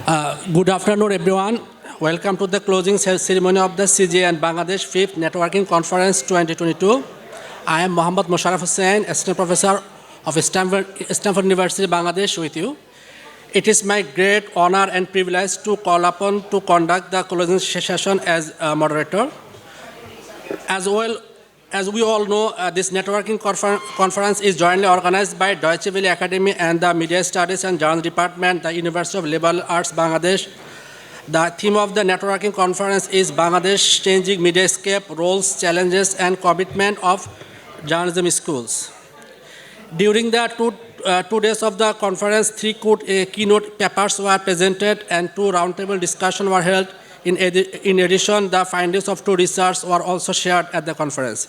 Good afternoon, everyone. Welcome to the closing ceremony of the CJEN Bangladesh 5th Networking Conference 2022. I am Mohammad Musharraf Hussain, Assistant Professor of Stanford University, Bangladesh, with you. It is my great honor and privilege to call upon to conduct the closing session as a moderator. As we all know, this networking conference is jointly organized by Deutsche Welle Academy and the Media Studies and Journalism Department, the University of Liberal Arts, Bangladesh. The theme of the networking conference is Bangladesh Changing Mediascape, Roles, Challenges, and Commitment of Journalism Schools. During the two days of the conference, three keynote papers were presented and two roundtable discussions were held. In addition, the findings of two research were also shared at the conference.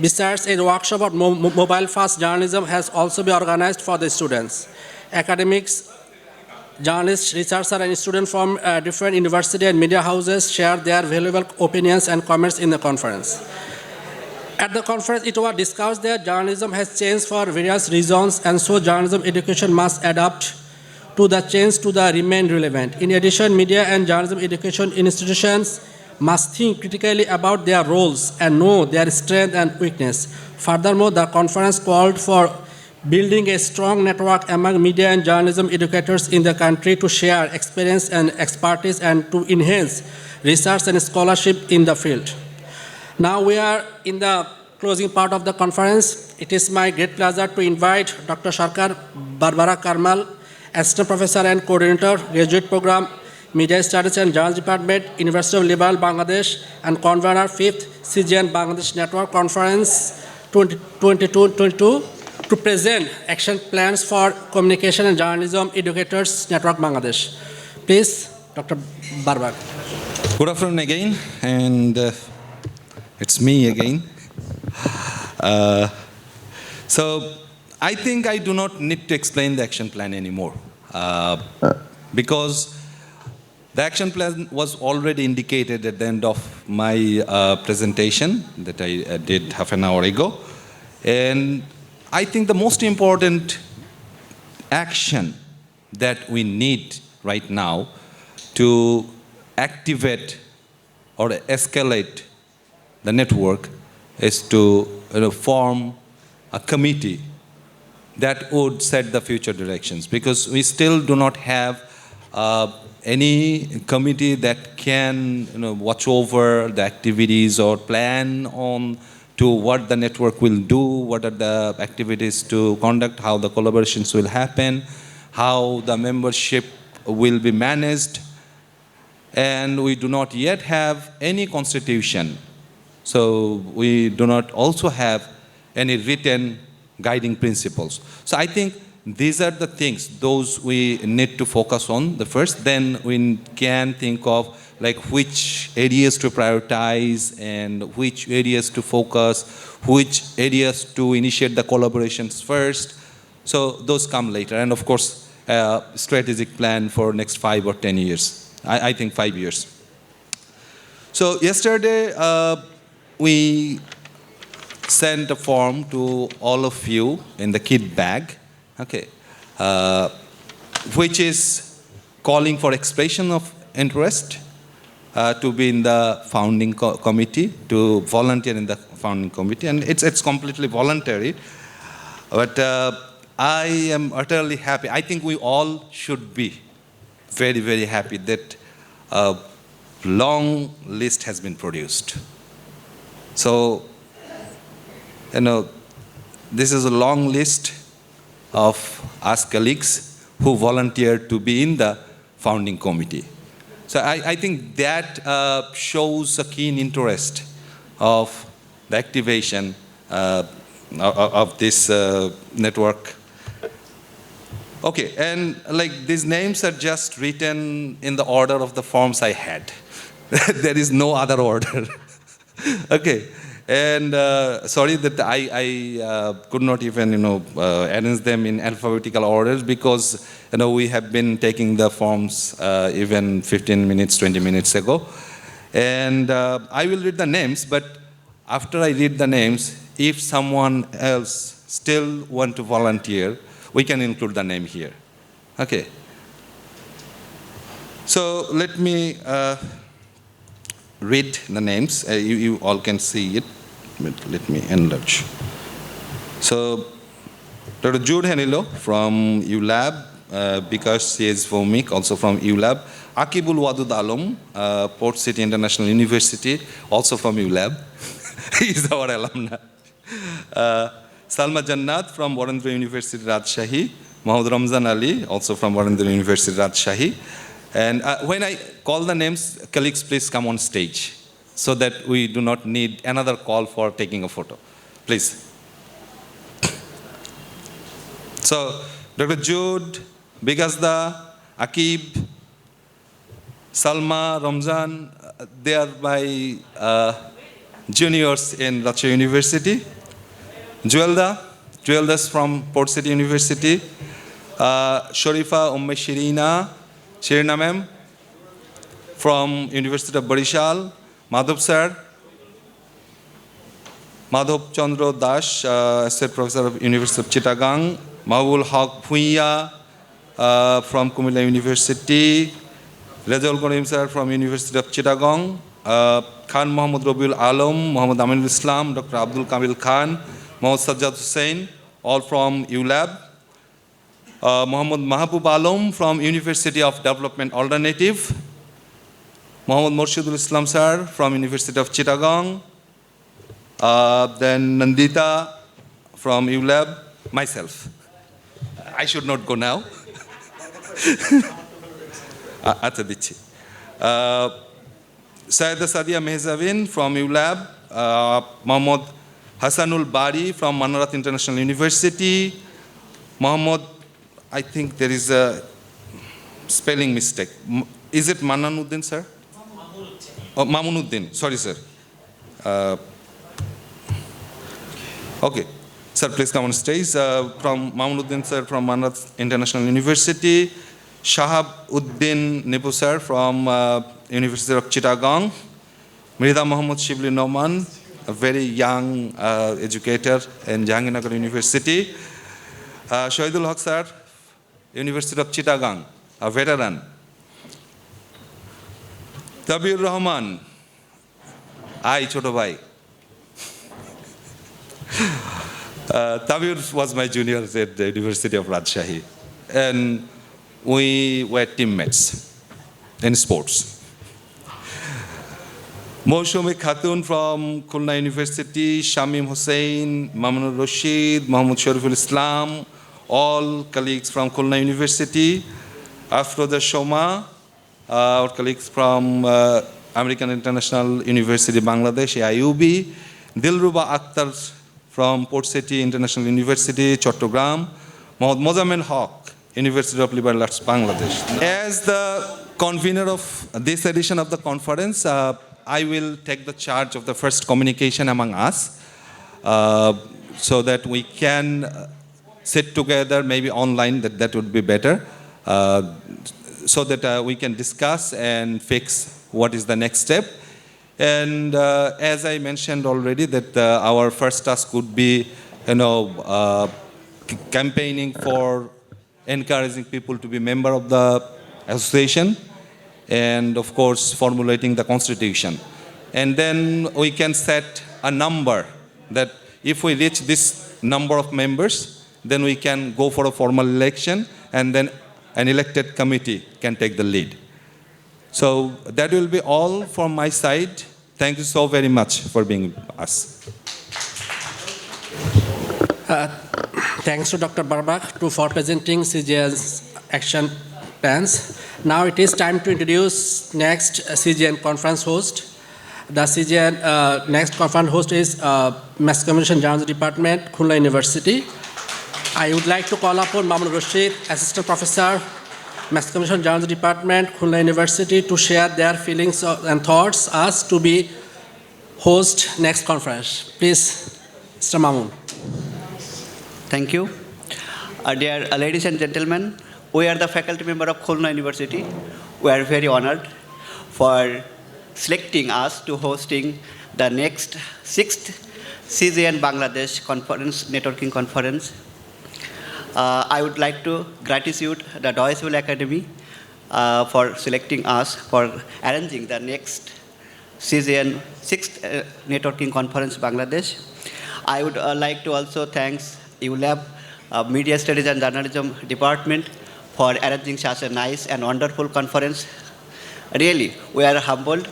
Besides, a workshop on mobile-first journalism has also been organized for the students. Academics, journalists, researchers, and students from different university and media houses shared their valuable opinions and comments in the conference. At the conference, it was discussed that journalism has changed for various reasons, and so journalism education must adapt to the change to remain relevant. In addition, media and journalism education institutions must think critically about their roles and know their strength and weakness. Furthermore, the conference called for building a strong network among media and journalism educators in the country to share experience and expertise and to enhance research and scholarship in the field. Now we are in the closing part of the conference. It is my great pleasure to invite Dr. Sarkar Barbara Karmal, Assistant Professor and Coordinator, Graduate Program, Media Studies and Journalism Department, University of Liberal Bangladesh, and Convener 5th CJEN Bangladesh Network Conference 2022 to present action plans for communication and journalism educators network Bangladesh. Please, Dr. Barbara. Good afternoon again, and it's me again. So I think I do not need to explain the action plan anymore because the action plan was already indicated at the end of my presentation that I did half an hour ago. And I think the most important action that we need right now to activate or escalate the network is to form a committee that would set the future directions, because we still do not have any committee that can watch over the activities or plan on to what the network will do, what are the activities to conduct, how the collaborations will happen, how the membership will be managed. And we do not yet have any constitution. So we do not also have any written guiding principles. So I think these are the things, those we need to focus on the first. Then we can think of like which areas to prioritize and which areas to focus, which areas to initiate the collaborations first. So those come later. And of course, strategic plan for next 5 or 10 years. I think 5 years. So yesterday, we sent a form to all of you in the kit bag, okay, which is calling for expression of interest to be in the founding committee, to volunteer in the founding committee, and it's completely voluntary. But I am utterly happy. I think we all should be very, very happy that a long list has been produced. So, this is a long list of us colleagues who volunteered to be in the founding committee. So I think that shows a keen interest of the activation of this network. Okay, and like these names are just written in the order of the forms I had. There is no other order. Okay. And sorry that I could not even arrange them in alphabetical orders, because we have been taking the forms even 15 minutes, 20 minutes ago. And I will read the names, but after I read the names, if someone else still want to volunteer, we can include the name here. Okay. So let me read the names. You all can see it, but let me enlarge. So Dr. Jude Henilo from ULab, because he is Vomik, also from ULab. Akibul Wadud Alam, Port City International University, also from ULab. He is our alumni. Salma Jannat from Warendra University, Rajshahi. Mohammad Ramzan Ali, also from Warendra University, Rajshahi. And when I call the names, colleagues, please come on stage so that we do not need another call for taking a photo. Please. So, Dr. Jude, Bigazda, Akib, Salma, Ramzan, they are my juniors in Rajshahi University. Juelda's from Port City University. Sharifa Shirina ma'am from University of Barishal. Madhav sir. Madhav Chandra Dash, Associate Professor of University of Chittagong. Mahbul Haq Bhuiya from Kumila University. Rezal Karim sir from University of Chittagong. Khan Muhammad Rabiul Alam, Muhammad Aminul Islam, Dr. Abdul Kamil Khan, Muhammad Sajjad Hussain, all from ULab. Muhammad Mahabub Alam from University of Development Alternative. Muhammad Murshidul Islam sir from University of Chittagong. Then Nandita from ULab. Myself. I should not go now. Acha dichi. Sayyida Sadia Mehzavin from ULab. Muhammad Hassanul Bari from Manarat International University. Muhammad, I think there is a spelling mistake. Is it Mananuddin, sir? Oh, Mamunuddin. Sorry, sir. Okay. Sir, please come on stage. From Mamunuddin, sir, from Manarat International University. Shahab Uddin Nipu, sir, from University of Chittagong. Mirza Muhammad Shibli Noman, a very young educator in Jahangirnagar University. Shahidul Haq, sir, University of Chittagong, a veteran. Tabir Rahman, I, Choto Bhai. Tabir was my junior at the University of Rajshahi. And we were teammates in sports. Moshumi Khatun from Khulna University, Shamim Hussain, Mamunur Rashid, Muhammad Shariful Islam, all colleagues from Khulna University. Afroza Shoma, our colleagues from American International University, Bangladesh, AIUB. Dilruba Akhtar from Port City International University, Chattogram. Mohammad Mozammel Haq, University of Liberal Arts, Bangladesh. As the convener of this edition of the conference, I will take the charge of the first communication among us so that we can sit together, maybe online, that would be better, so that we can discuss and fix what is the next step. And as I mentioned already, that our first task would be, campaigning for encouraging people to be member of the association, and of course formulating the constitution. And then we can set a number that if we reach this number of members, then we can go for a formal election, and then an elected committee can take the lead. So that will be all from my side. Thank you so very much for being with us. Thanks to Dr. Barbak for presenting CJEN's action plans. Now it is time to introduce next CJEN conference host. The CJEN next conference host is Mass Communication Journalism Department, Khulna University. I would like to call upon Mamun Rashid, Assistant Professor, Mass Communication Journalism Department, Khulna University, to share their feelings and thoughts as to be host next conference. Please, Mr. Mamun. Thank you. Dear ladies and gentlemen, we are the faculty member of Khulna University. We are very honored for selecting us to hosting the next 6th CJEN Bangladesh conference, networking conference. I would like to gratitude the Deutsche Welle Academy for selecting us for arranging the next CJEN 6th Networking Conference Bangladesh. I would like to also thank ULAB, Media Studies and Journalism Department for arranging such a nice and wonderful conference. Really, we are humbled.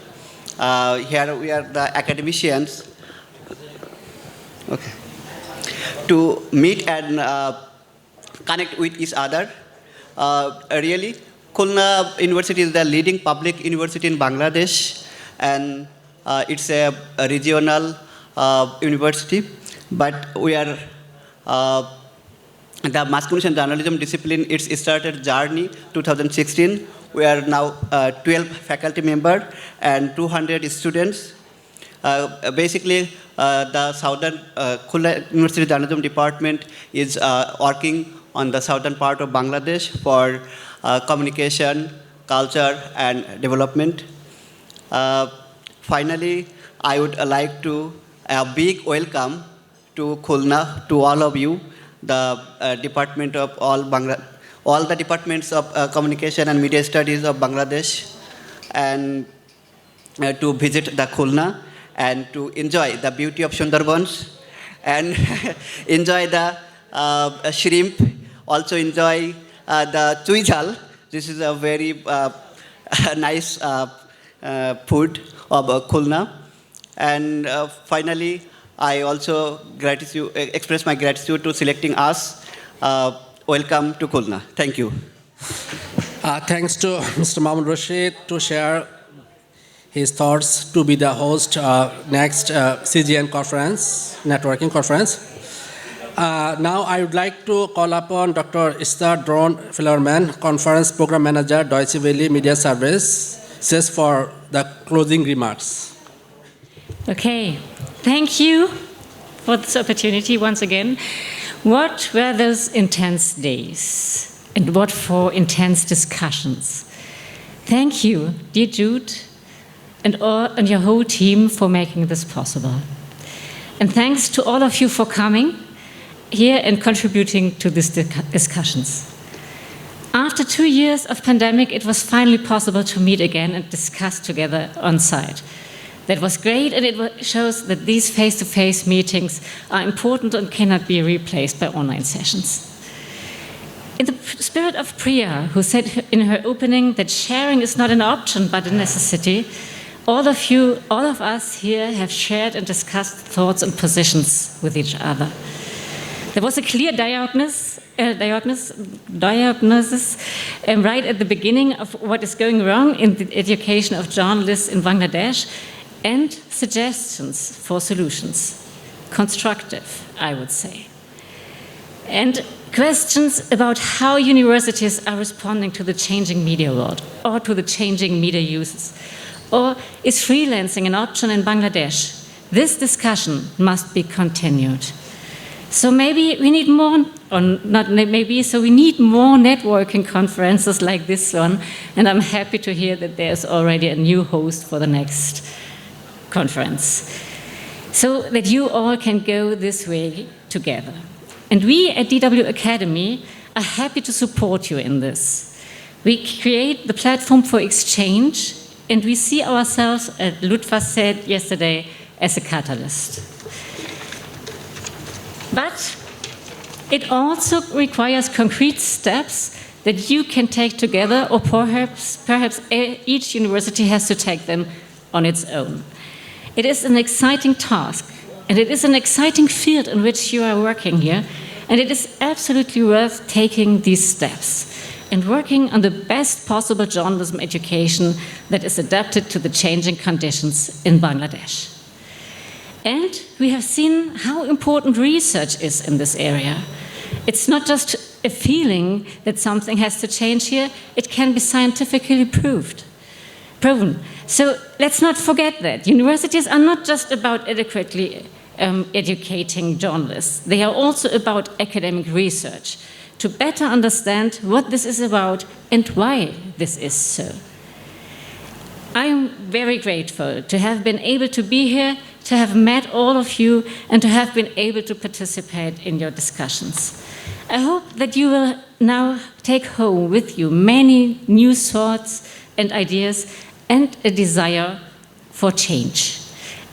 Here we are the academicians to meet and connect with each other. Really, Khulna University is the leading public university in Bangladesh, and it's a regional university. But we are the mass communication journalism discipline. It's started journey 2016. We are now 12 faculty members and 200 students. Basically, the Southern Khulna University Journalism Department is working on the southern part of Bangladesh for communication, culture, and development. Finally, I would like to a big welcome to Khulna, to all of you, the department of all the departments of communication and media studies of Bangladesh, and to visit the Khulna and to enjoy the beauty of Sundarbans and enjoy the shrimp, also enjoy the chuijal. This is a very nice food of Khulna. And finally, I also express my gratitude to selecting us. Welcome to Khulna. Thank you. Thanks to Mr. Mahmoud Rashid to share his thoughts to be the host next CJEN conference, networking conference. Now I would like to call upon Dr. Esther Dorn-Fillerman, Conference Program Manager, Deutsche Welle Media Services, for the closing remarks. Okay, thank you for this opportunity once again. What were those intense days and what for intense discussions? Thank you, dear Jude, and your whole team for making this possible. And thanks to all of you for coming here and contributing to these discussions. After 2 years of pandemic, it was finally possible to meet again and discuss together on site. That was great, and it shows that these face-to-face meetings are important and cannot be replaced by online sessions. In the spirit of Priya, who said in her opening that sharing is not an option but a necessity, all of us here have shared and discussed thoughts and positions with each other. There was a clear diagnosis right at the beginning of what is going wrong in the education of journalists in Bangladesh, and suggestions for solutions. Constructive, I would say. And questions about how universities are responding to the changing media world or to the changing media uses. Or is freelancing an option in Bangladesh? This discussion must be continued. So maybe we need more, or not maybe, so we need more networking conferences like this one, and I'm happy to hear that there's already a new host for the next conference, so that you all can go this way together. And we at DW Academy are happy to support you in this. We create the platform for exchange, and we see ourselves, as Lutfa said yesterday, as a catalyst. But it also requires concrete steps that you can take together, or perhaps each university has to take them on its own. It is an exciting task, and it is an exciting field in which you are working here, and it is absolutely worth taking these steps and working on the best possible journalism education that is adapted to the changing conditions in Bangladesh. And we have seen how important research is in this area. It's not just a feeling that something has to change here, it can be scientifically proven. So let's not forget that. Universities are not just about adequately educating journalists. They are also about academic research to better understand what this is about and why this is so. I am very grateful to have been able to be here, to have met all of you, and to have been able to participate in your discussions. I hope that you will now take home with you many new thoughts and ideas and a desire for change.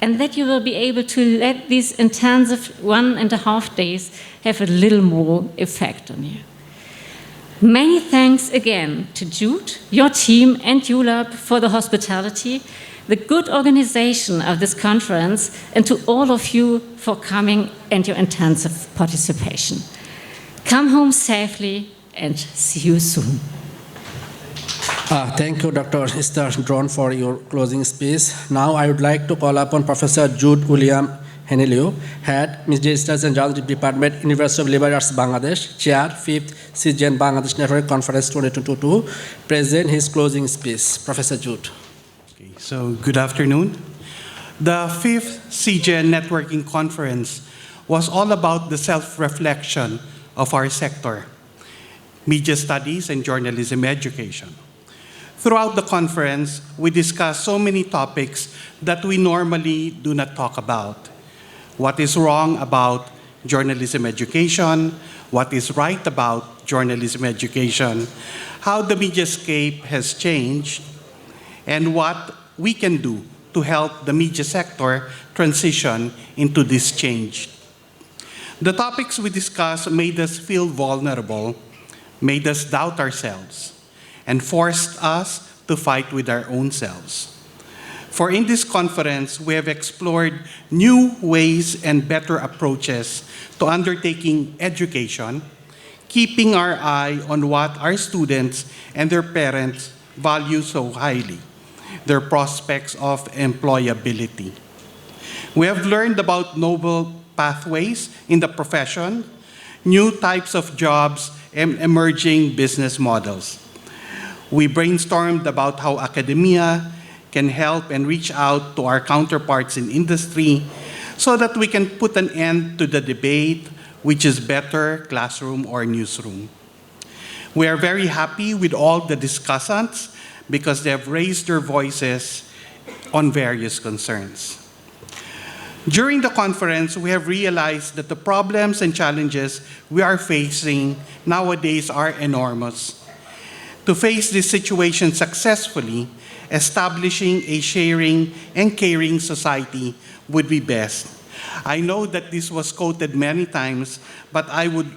And that you will be able to let these intensive 1.5 days have a little more effect on you. Many thanks again to Jude, your team, and ULAB for the hospitality, the good organization of this conference, and to all of you for coming and your intensive participation. Come home safely and see you soon. Thank you, Dr. Esther Dron, for your closing speech. Now I would like to call upon Professor Jude William Henelio, Head, Media Studies and Journalism Department, University of Liberal Arts, Bangladesh, Chair, 5th CJEN Bangladesh Network Conference 2022, present his closing speech. Professor Jude. Okay, so good afternoon. The 5th CJEN Networking Conference was all about the self-reflection of our sector, media studies and journalism education. Throughout the conference, we discussed so many topics that we normally do not talk about. What is wrong about journalism education, what is right about journalism education, how the mediascape has changed, and what we can do to help the media sector transition into this change. The topics we discussed made us feel vulnerable, made us doubt ourselves, and forced us to fight with our own selves. For in this conference, we have explored new ways and better approaches to undertaking education, keeping our eye on what our students and their parents value so highly, their prospects of employability. We have learned about novel pathways in the profession, new types of jobs, and emerging business models. We brainstormed about how academia can help and reach out to our counterparts in industry so that we can put an end to the debate, which is better, classroom or newsroom. We are very happy with all the discussants because they have raised their voices on various concerns. During the conference, we have realized that the problems and challenges we are facing nowadays are enormous. To face this situation successfully, establishing a sharing and caring society would be best. I know that this was quoted many times, but I would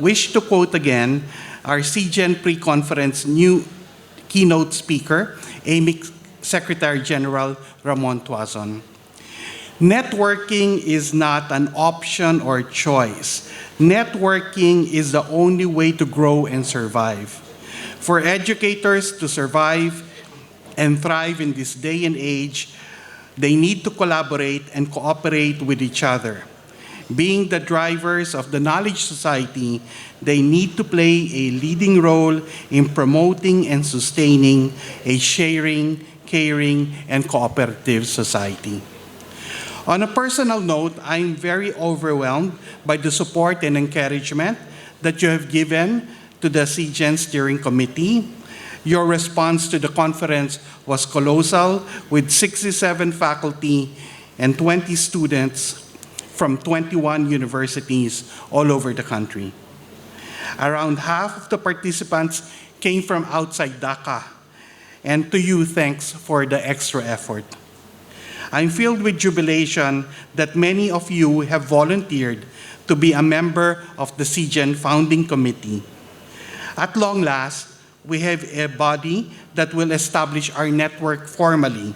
wish to quote again our CJEN pre-conference new keynote speaker, AMIC Secretary General Ramon Tuazon. Networking is not an option or choice. Networking is the only way to grow and survive. For educators to survive and thrive in this day and age, they need to collaborate and cooperate with each other. Being the drivers of the knowledge society, they need to play a leading role in promoting and sustaining a sharing, caring, and cooperative society. On a personal note, I'm very overwhelmed by the support and encouragement that you have given to the CJEN Steering Committee. Your response to the conference was colossal, with 67 faculty and 20 students from 21 universities all over the country. Around half of the participants came from outside Dhaka, and to you, thanks for the extra effort. I'm filled with jubilation that many of you have volunteered to be a member of the CJEN Founding Committee. At long last, we have a body that will establish our network formally,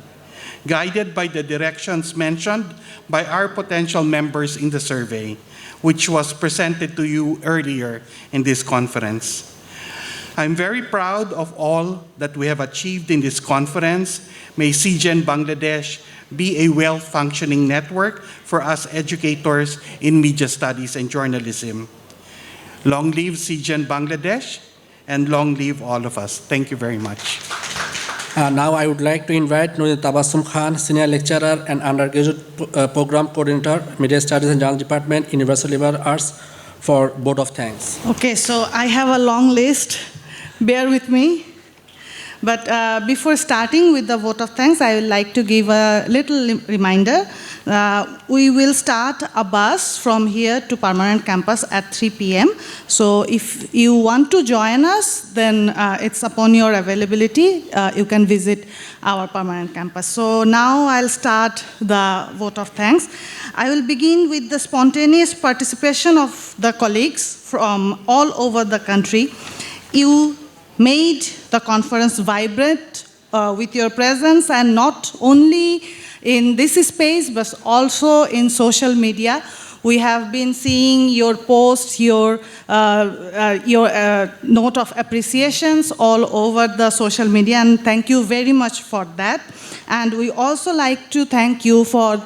guided by the directions mentioned by our potential members in the survey, which was presented to you earlier in this conference. I'm very proud of all that we have achieved in this conference. May CJEN Bangladesh be a well-functioning network for us educators in media studies and journalism. Long live CJEN Bangladesh, and long live all of us. Thank you very much. Now I would like to invite Nuri Tabassum Khan, Senior Lecturer and Undergraduate Program Coordinator, Media Studies and Journalism Department, University of Liberal Arts, for vote of thanks. Okay, so I have a long list. Bear with me. But before starting with the vote of thanks, I would like to give a little reminder. We will start a bus from here to permanent campus at 3 p.m. So if you want to join us, then it's upon your availability. You can visit our permanent campus. So now I'll start the vote of thanks. I will begin with the spontaneous participation of the colleagues from all over the country. You made the conference vibrant with your presence, and not only in this space, but also in social media. We have been seeing your posts, your note of appreciations all over the social media, and thank you very much for that. And we also like to thank you for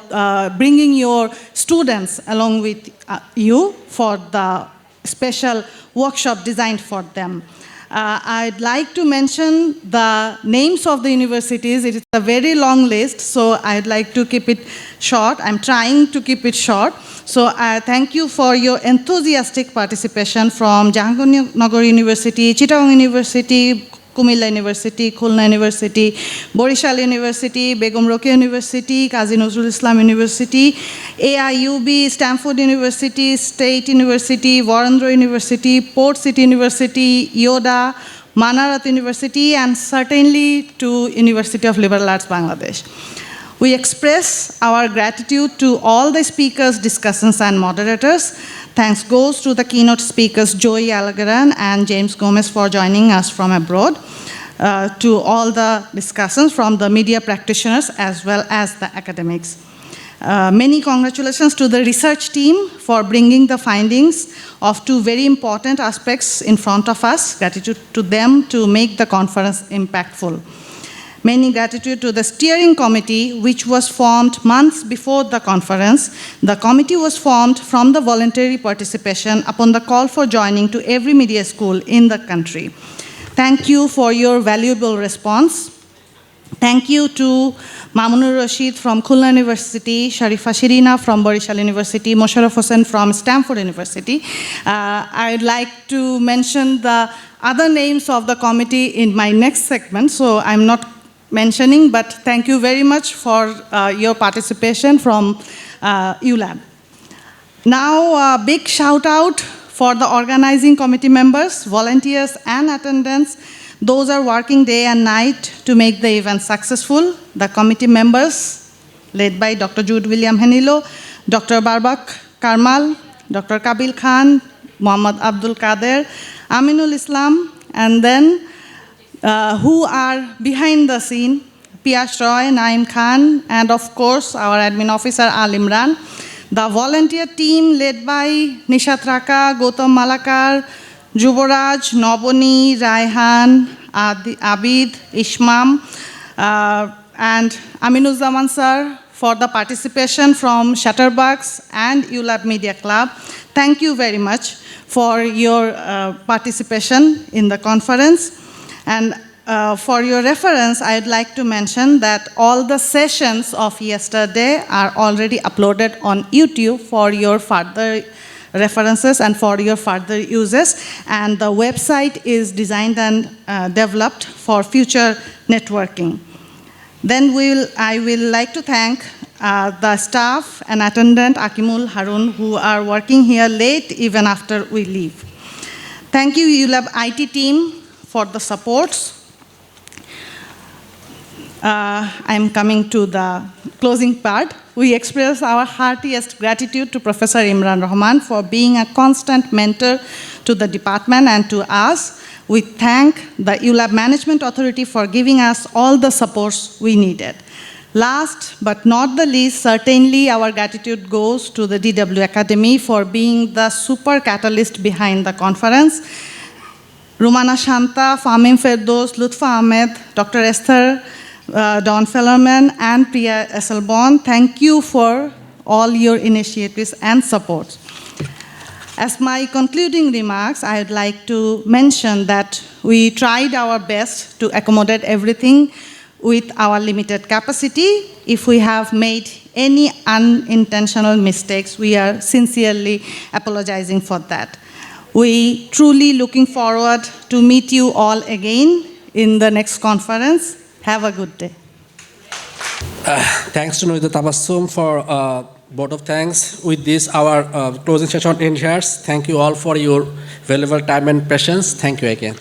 bringing your students along with you for the special workshop designed for them. I'd like to mention the names of the universities. It is a very long list, so I'd like to keep it short. I'm trying to keep it short. So thank you for your enthusiastic participation from Jahangirnagar University, Chittagong University, Kumilla University, Khulna University, Borishal University, Begum Rokeya University, Kazi Nazrul Islam University, AIUB, Stanford University, State University, Warendra University, Port City University, Yoda, Manarat University, and certainly to University of Liberal Arts Bangladesh. We express our gratitude to all the speakers, discussants, and moderators. Thanks goes to the keynote speakers Joey Alagaran and James Gomez for joining us from abroad, to all the discussants from the media practitioners as well as the academics. Many congratulations to the research team for bringing the findings of two very important aspects in front of us. Gratitude to them to make the conference impactful. Many gratitude to the steering committee, which was formed months before the conference. The committee was formed from the voluntary participation upon the call for joining to every media school in the country. Thank you for your valuable response. Thank you to Mamunur Rashid from Khulna University, Sharifa Shirina from Borishal University, Mosharraf Hossain from Stanford University. I'd like to mention the other names of the committee in my next segment, so I'm not mentioning, but thank you very much for your participation from ULAB. Now, a big shout out for the organizing committee members, volunteers, and attendants. Those are working day and night to make the event successful. The committee members, led by Dr. Jude William Henilo, Dr. Barbak Karmal, Dr. Kabil Khan, Muhammad Abdul Kader, Aminul Islam, and then who are behind the scene, Piyash Roy, Naim Khan, and of course our admin officer Al Imran. The volunteer team led by Nishat Raka, Gautam Malakar, Juboraj, Noboni, Raihan, Abid, Ishmam, and Aminuzzaman sir for the participation from Shutterbugs and ULAB Media Club. Thank you very much for your participation in the conference. And for your reference, I'd like to mention that all the sessions of yesterday are already uploaded on YouTube for your further references and for your further uses. And the website is designed and developed for future networking. Then I will like to thank the staff and attendant Akimul Harun, who are working here late even after we leave. Thank you, ULAB IT team, for the supports. I'm coming to the closing part. We express our heartiest gratitude to Professor Imran Rahman for being a constant mentor to the department and to us. We thank the ULAB Management Authority for giving us all the supports we needed. Last but not the least, certainly our gratitude goes to the DW Academy for being the super catalyst behind the conference. Rumana Shanta, Famim Ferdos, Lutfa Ahmed, Dr. Esther, Don Fellerman, and Priya Esselborn, thank you for all your initiatives and support. As my concluding remarks, I would like to mention that we tried our best to accommodate everything with our limited capacity. If we have made any unintentional mistakes, we are sincerely apologizing for that. We truly looking forward to meet you all again in the next conference. Have a good day. Thanks to Noida Tabassum for vote of thanks. With this, our closing session ends here. Thank you all for your valuable time and patience. Thank you again.